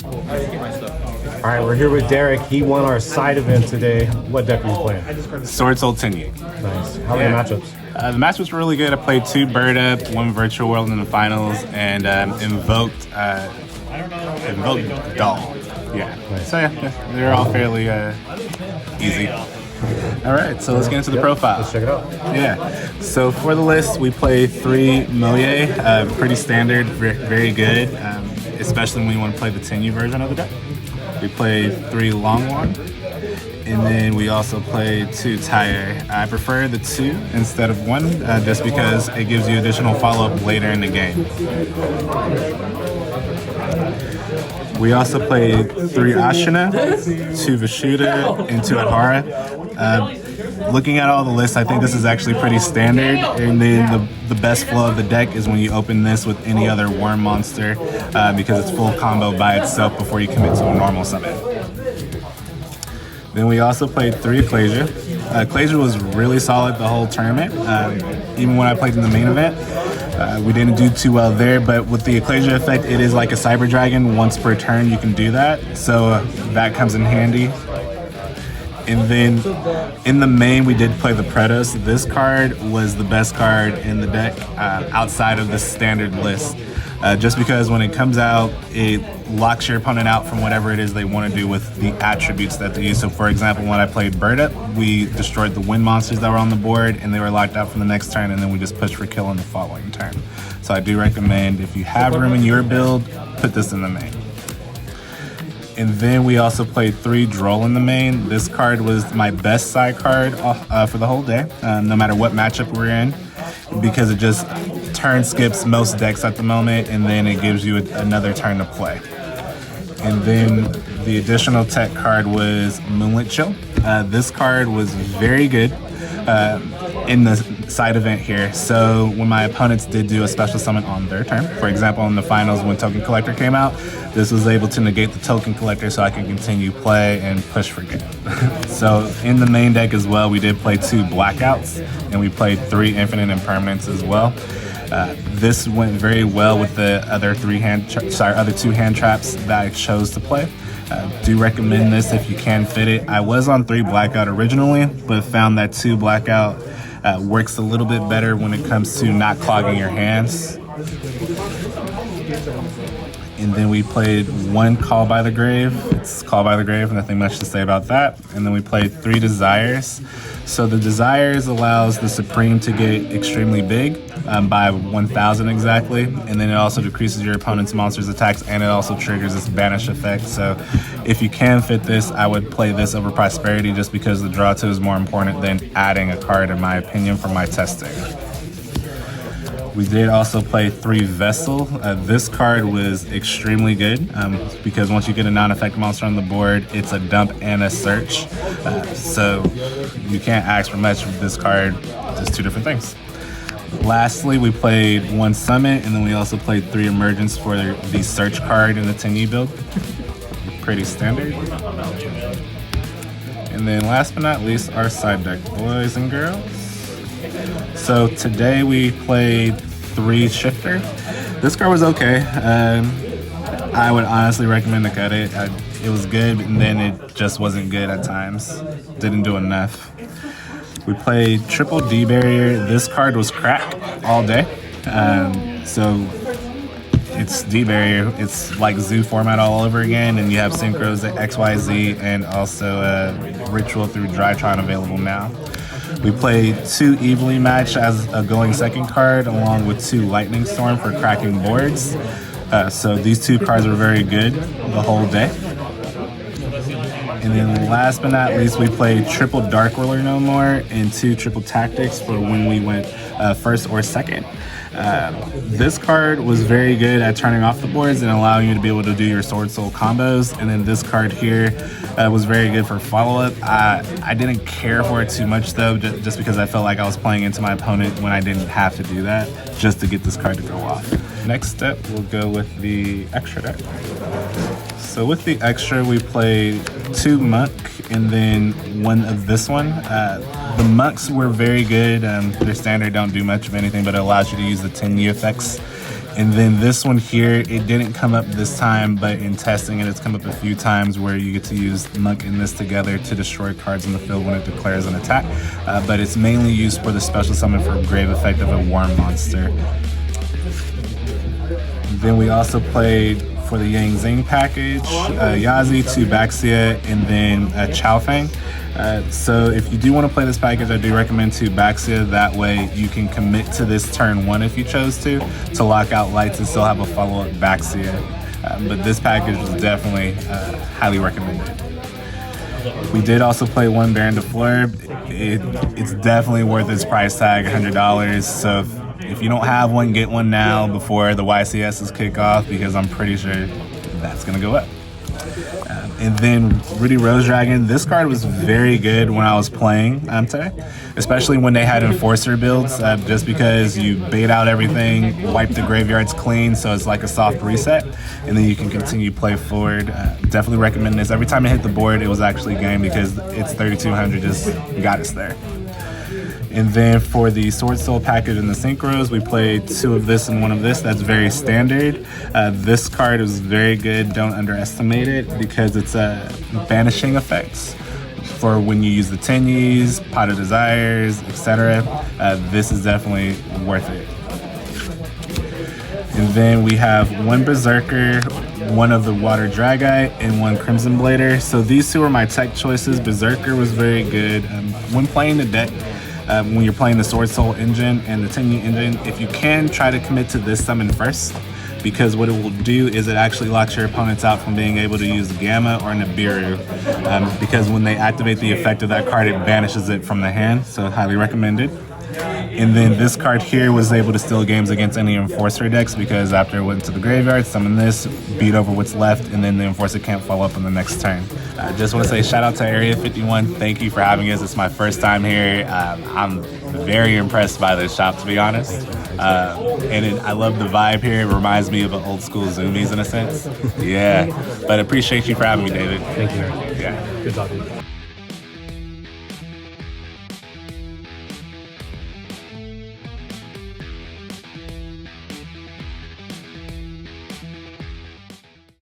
All right, we're here with Derek. He won our side event today. What deck are you playing? Swordsoul Tenyi. Nice. How are the matchups? The matchups were really good. I played 2 Bird Up, 1 Virtual World in the finals, and invoked Doll. Yeah. Nice. So yeah, they're all fairly easy. All right, so let's get into the profile. Let's check it out. Yeah. So for the list, we play 3 Moye, pretty standard, very good, especially when you want to play the Tenyi version of the deck. We play 3 Longwon, and then we also play 2 Tire. I prefer the 2 instead of 1, just because it gives you additional follow-up later in the game. We also played 3 Ashina, 2 Vishuddha, and 2 Adhara. Looking at all the lists, I think this is actually pretty standard, and then the best flow of the deck is when you open this with any other worm monster, because it's full combo by itself before you commit to a normal summon. Then we also played 3 Ecclesia. Ecclesia was really solid the whole tournament, even when I played in the main event. We didn't do too well there, but with the Ecclesia effect, it is like a Cyber Dragon. Once per turn, you can do that, so that comes in handy. And then in the main, we did play the Pretos. This card was the best card in the deck outside of the standard list. Just because when it comes out, it locks your opponent out from whatever it is they want to do with the attributes that they use. So for example, when I played Bird Up, we destroyed the wind monsters that were on the board and they were locked out for the next turn, and then we just pushed for kill on the following turn. So I do recommend, if you have room in your build, put this in the main. And then we also played 3 Droll in the main. This card was my best side card for the whole day, no matter what matchup we're in, because it just turn skips most decks at the moment, and then it gives you another turn to play. And then the additional tech card was Moonlit Chill. This card was very good in the side event here. So when my opponents did do a special summon on their turn, for example, in the finals when Token Collector came out, this was able to negate the Token Collector so I can continue play and push for game. So in the main deck as well, we did play 2 Blackouts, and we played 3 Infinite Impermanents as well. This went very well with the other 2 hand traps that I chose to play. Do recommend this if you can fit it. I was on 3 Blackout originally, but found that 2 Blackout works a little bit better when it comes to not clogging your hands. And then we played 1 Call by the Grave. It's Call by the Grave, nothing much to say about that. And then we played 3 Desires. So the Desires allows the Supreme to get extremely big by 1,000 exactly. And then it also decreases your opponent's monster's attacks, and it also triggers this Banish effect. So if you can fit this, I would play this over Prosperity, just because the draw 2 is more important than adding a card, in my opinion, for my testing. We did also play 3 Vessel. This card was extremely good because once you get a non-effect monster on the board, it's a dump and a search. So you can't ask for much with this card, just 2 different things. Lastly, we played 1 Summit, and then we also played 3 Emergence for the search card in the Tenyi build. Pretty standard. And then last but not least, our side deck, boys and girls. So today we played 3 Shifter. This card was okay. I would honestly recommend to cut it. It was good, and then it just wasn't good at times. Didn't do enough. We played Triple D Barrier. This card was crack all day. So it's D Barrier. It's like Zoo format all over again, and you have Synchros at XYZ and also Ritual through Drytron available now. We played 2 Evilly Match as a going second card, along with 2 Lightning Storm for cracking boards. So these 2 cards were very good the whole day. And then last but not least, we played Triple Dark Ruler No More and 2 Triple Tactics for when we went first or second. This card was very good at turning off the boards and allowing you to be able to do your Sword Soul combos. And then this card here was very good for follow-up. I didn't care for it too much though, just because I felt like I was playing into my opponent when I didn't have to do that, just to get this card to go off. Next step, we'll go with the extra deck. So with the extra, we played 2 Monk and then 1 of this one. The Monks were very good. Their standard don't do much of anything, but it allows you to use the Tenyi effects And then this one here, it didn't come up this time, but in testing it, it's come up a few times where you get to use Monk and this together to destroy cards in the field when it declares an attack. But it's mainly used for the special summon for grave effect of a worm monster. Then we also played for the Yang Zing package, Yazi, 2 Baxia, and then Chao Feng. So if you do want to play this package, I do recommend 2 Baxia. That way you can commit to this turn 1 if you chose to lock out lights and still have a follow-up Baxia. But this package was definitely highly recommended. We did also play 1 Baron de Fleur. It's definitely worth its price tag, $100. So if you don't have one, get one now before the YCSs kick off, because I'm pretty sure that's going to go up. And then Rudy Rose Dragon, this card was very good when I was playing Ante, especially when they had Enforcer builds, just because you bait out everything, wipe the graveyards clean, so it's like a soft reset, and then you can continue play forward. Definitely recommend this. Every time it hit the board, it was actually game because it's 3,200, just got us there. And then for the Swordsoul package and the Synchros, we played 2 of this and 1 of this. That's very standard. This card is very good. Don't underestimate it because it's banishing effects for when you use the Tenyis, Pot of Desires, etc. This is definitely worth it. And then we have 1 Berserker, 1 of the Water Dragite, and 1 Crimson Blader. So these 2 are my tech choices. Berserker was very good. When playing the deck, when you're playing the Swordsoul engine and the Tenyi engine, if you can, try to commit to this summon first, because what it will do is it actually locks your opponents out from being able to use Gamma or Nibiru, because when they activate the effect of that card, it banishes it from the hand, so highly recommended. And then this card here was able to steal games against any Enforcer decks, because after it went to the graveyard, summon this, beat over what's left, and then the Enforcer can't follow up on the next turn. I just want to say shout out to Area 51. Thank you for having us. It's my first time here. I'm very impressed by this shop, to be honest. I love the vibe here. It reminds me of an old school Zoomies in a sense. Yeah, but appreciate you for having me, David. Thank you, Eric. Yeah. Good talking to you.